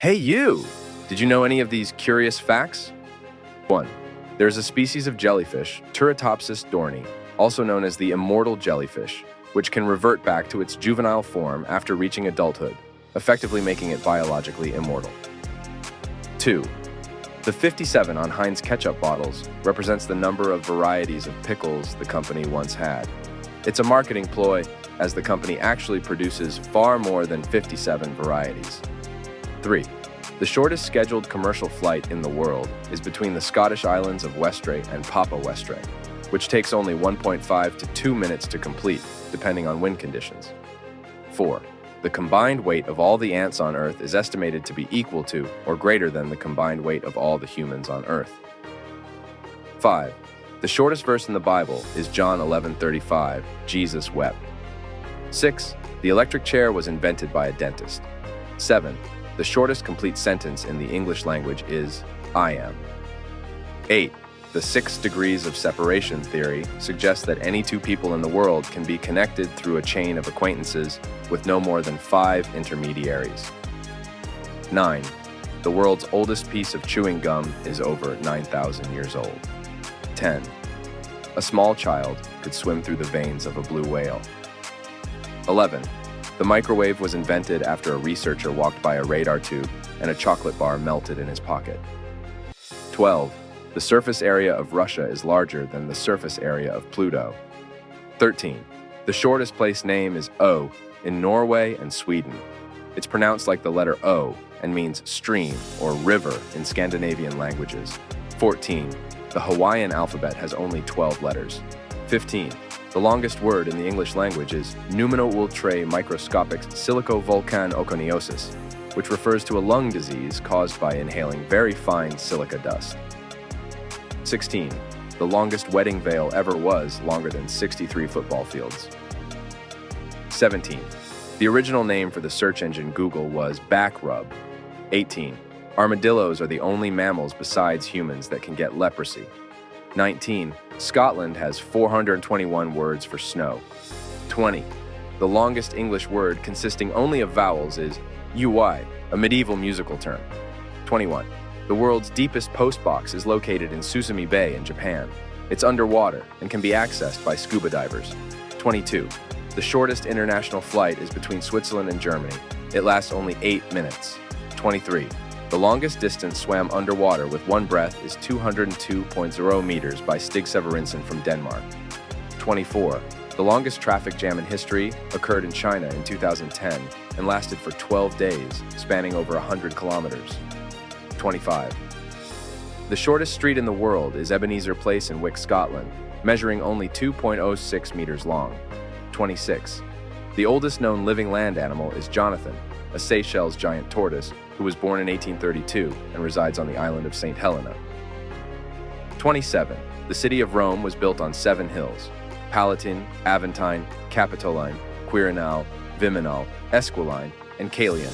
Hey you! Did you know any of these curious facts? 1. There's a species of jellyfish, Turritopsis dohrnii, also known as the immortal jellyfish, which can revert back to its juvenile form after reaching adulthood, effectively making it biologically immortal. 2. The 57 on Heinz ketchup bottles represents the number of varieties of pickles the company once had. It's a marketing ploy, as the company actually produces far more than 57 varieties. 3. The shortest scheduled commercial flight in the world is between the Scottish islands of Westray and Papa Westray, which takes only 1.5 to 2 minutes to complete, depending on wind conditions. 4. The combined weight of all the ants on Earth is estimated to be equal to or greater than the combined weight of all the humans on Earth. 5. The shortest verse in the Bible is John 11:35, Jesus wept. 6. The electric chair was invented by a dentist. 7. The shortest complete sentence in the English language is, I am. 8. The 6 degrees of separation theory suggests that any two people in the world can be connected through a chain of acquaintances with no more than 5 intermediaries. 9. The world's oldest piece of chewing gum is over 9,000 years old. 10. A small child could swim through the veins of a blue whale. 11. The microwave was invented after a researcher walked by a radar tube and a chocolate bar melted in his pocket. 12. The surface area of Russia is larger than the surface area of Pluto. 13. The shortest place name is O in Norway and Sweden. It's pronounced like the letter O and means stream or river in Scandinavian languages. 14. The Hawaiian alphabet has only 12 letters. 15. The longest word in the English language is pneumono ultrae microscopic silicovolcan oconiosis, which refers to a lung disease caused by inhaling very fine silica dust. 16. The longest wedding veil ever was longer than 63 football fields. 17. The original name for the search engine Google was back rub. 18. Armadillos are the only mammals besides humans that can get leprosy. 19. Scotland has 421 words for snow. 20. The longest English word consisting only of vowels is UI, a medieval musical term. 21. The world's deepest postbox is located in Susumi Bay in Japan. It's underwater and can be accessed by scuba divers. 22. The shortest international flight is between Switzerland and Germany. It lasts only 8 minutes. 23. The longest distance swam underwater with one breath is 202.0 meters by Stig Severinsen from Denmark. 24. The longest traffic jam in history occurred in China in 2010 and lasted for 12 days, spanning over 100 kilometers. 25. The shortest street in the world is Ebenezer Place in Wick, Scotland, measuring only 2.06 meters long. 26. The oldest known living land animal is Jonathan, a Seychelles giant tortoise who was born in 1832 and resides on the island of St. Helena. 27. The city of Rome was built on 7 hills: Palatine, Aventine, Capitoline, Quirinal, Viminal, Esquiline, and Caelian.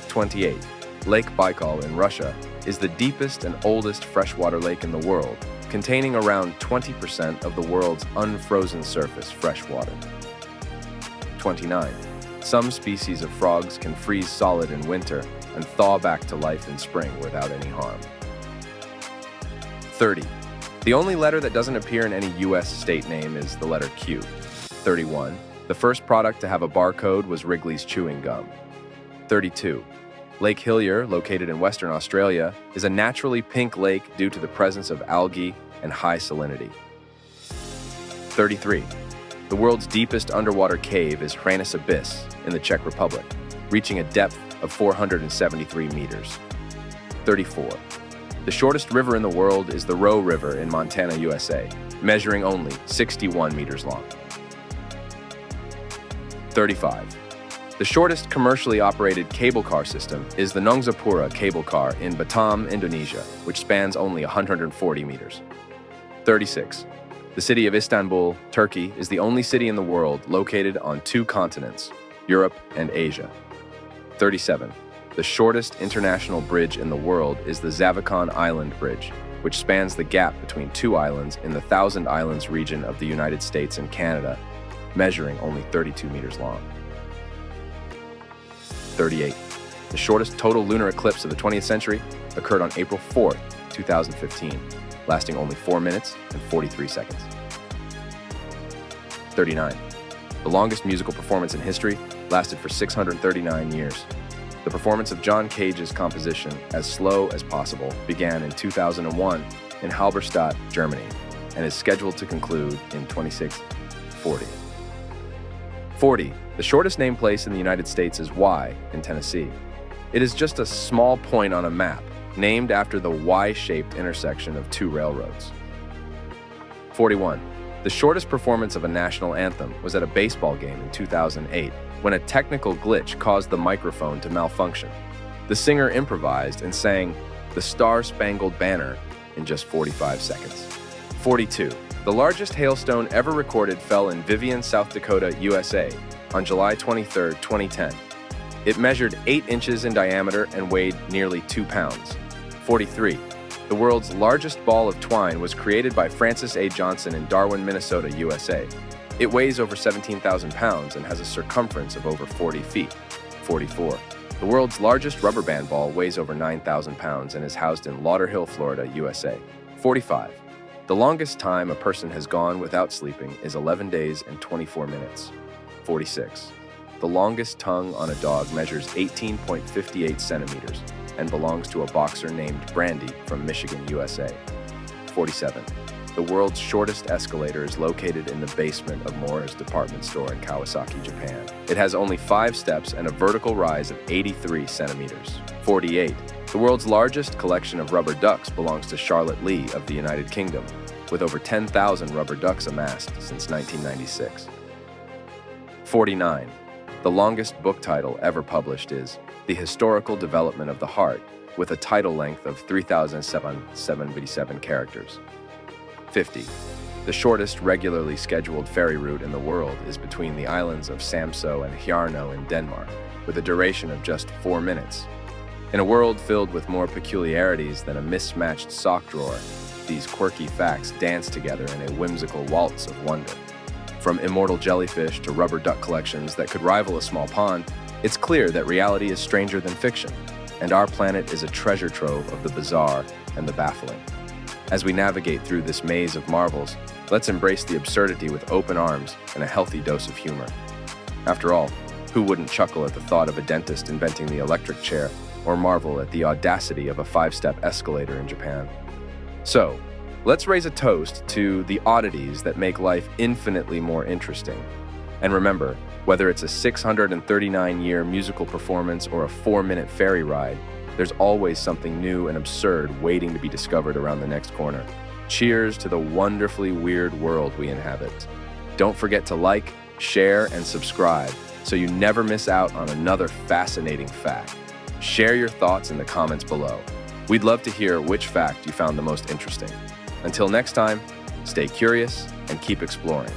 28. Lake Baikal in Russia is the deepest and oldest freshwater lake in the world, containing around 20% of the world's unfrozen surface freshwater. 29. Some species of frogs can freeze solid in winter and thaw back to life in spring without any harm. 30. The only letter that doesn't appear in any U.S. state name is the letter Q. 31. The first product to have a barcode was Wrigley's chewing gum. 32. Lake Hillier, located in Western Australia, is a naturally pink lake due to the presence of algae and high salinity. 33. The world's deepest underwater cave is Hranice Abyss in the Czech Republic, reaching a depth of 473 meters. 34. The shortest river in the world is the Roe River in Montana, USA, measuring only 61 meters long. 35. The shortest commercially operated cable car system is the Nongzapura cable car in Batam, Indonesia, which spans only 140 meters. 36. The city of Istanbul, Turkey, is the only city in the world located on 2 continents, Europe and Asia. 37. The shortest international bridge in the world is the Zavikon Island Bridge, which spans the gap between 2 islands in the Thousand Islands region of the United States and Canada, measuring only 32 meters long. 38. The shortest total lunar eclipse of the 20th century occurred on April 4th, 2015, lasting only 4 minutes and 43 seconds. 39. The longest musical performance in history lasted for 639 years. The performance of John Cage's composition, As Slow as Possible, began in 2001 in Halberstadt, Germany, and is scheduled to conclude in 2640. 40. The shortest named place in the United States is Y in Tennessee. It is just a small point on a map, named after the Y-shaped intersection of two railroads. 41. The shortest performance of a national anthem was at a baseball game in 2008, when a technical glitch caused the microphone to malfunction. The singer improvised and sang The Star-Spangled Banner in just 45 seconds. 42. The largest hailstone ever recorded fell in Vivian, South Dakota, USA, on July 23, 2010. It measured 8 inches in diameter and weighed nearly 2 pounds. 43. The world's largest ball of twine was created by Francis A. Johnson in Darwin, Minnesota, USA. It weighs over 17,000 pounds and has a circumference of over 40 feet. 44. The world's largest rubber band ball weighs over 9,000 pounds and is housed in Lauderhill, Florida, USA. 45. The longest time a person has gone without sleeping is 11 days and 24 minutes. 46. The longest tongue on a dog measures 18.58 centimeters and belongs to a boxer named Brandy from Michigan, USA. 47. The world's shortest escalator is located in the basement of Mora's department store in Kawasaki, Japan. It has only 5 steps and a vertical rise of 83 centimeters. 48. The world's largest collection of rubber ducks belongs to Charlotte Lee of the United Kingdom, with over 10,000 rubber ducks amassed since 1996. 49. The longest book title ever published is The Historical Development of the Heart, with a title length of 3,777 characters. 50. The shortest regularly scheduled ferry route in the world is between the islands of Samso and Hjarno in Denmark, with a duration of just 4 minutes. In a world filled with more peculiarities than a mismatched sock drawer, these quirky facts dance together in a whimsical waltz of wonder. From immortal jellyfish to rubber duck collections that could rival a small pond, it's clear that reality is stranger than fiction, and our planet is a treasure trove of the bizarre and the baffling. As we navigate through this maze of marvels, let's embrace the absurdity with open arms and a healthy dose of humor. After all, who wouldn't chuckle at the thought of a dentist inventing the electric chair, or marvel at the audacity of a 5-step escalator in Japan? So, let's raise a toast to the oddities that make life infinitely more interesting. And remember, whether it's a 639-year musical performance or a 4-minute ferry ride, there's always something new and absurd waiting to be discovered around the next corner. Cheers to the wonderfully weird world we inhabit. Don't forget to like, share, and subscribe so you never miss out on another fascinating fact. Share your thoughts in the comments below. We'd love to hear which fact you found the most interesting. Until next time, stay curious and keep exploring.